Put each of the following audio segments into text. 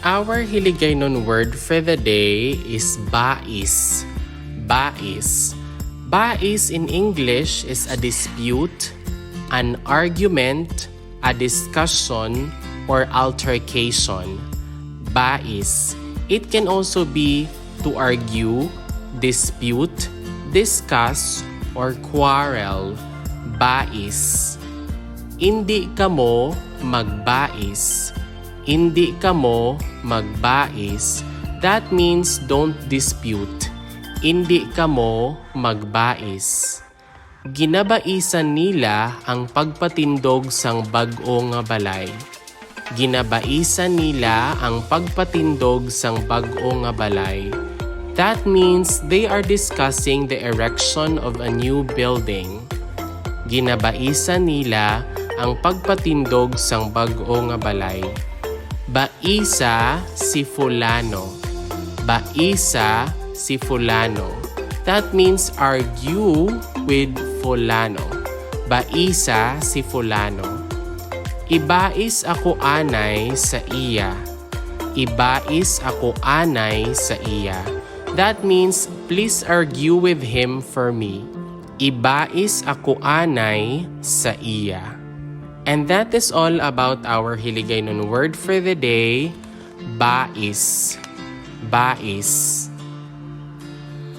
Our Hiligaynon word for the day is bais. Bais. Bais in English is a dispute, an argument, a discussion, or altercation. Bais. It can also be to argue, dispute, discuss, or quarrel. Bais. Hindi kamo magbais. Hindi kamo magbais. That means don't dispute. Hindi kamo magbais. Ginabaisan nila ang pagpatindog sang bag-o nga balay. Ginabaisan nila ang pagpatindog sang bag-o nga balay. That means they are discussing the erection of a new building. Ginabaisan nila ang pagpatindog sang bag-o nga balay. Baisa si fulano. Baisa si fulano. That means argue with fulano. Baisa si fulano. Ibais ako anay sa iya. Ibais ako anay sa iya. That means please argue with him for me. Ibais ako anay sa iya. And that is all about our Hiligaynon word for the day, bais. Bais.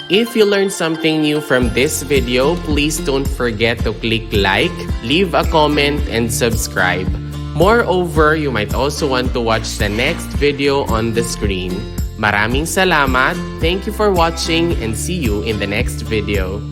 If you learned something new from this video, please don't forget to click like, leave a comment, and subscribe. Moreover, you might also want to watch the next video on the screen. Maraming salamat, thank you for watching, and see you in the next video.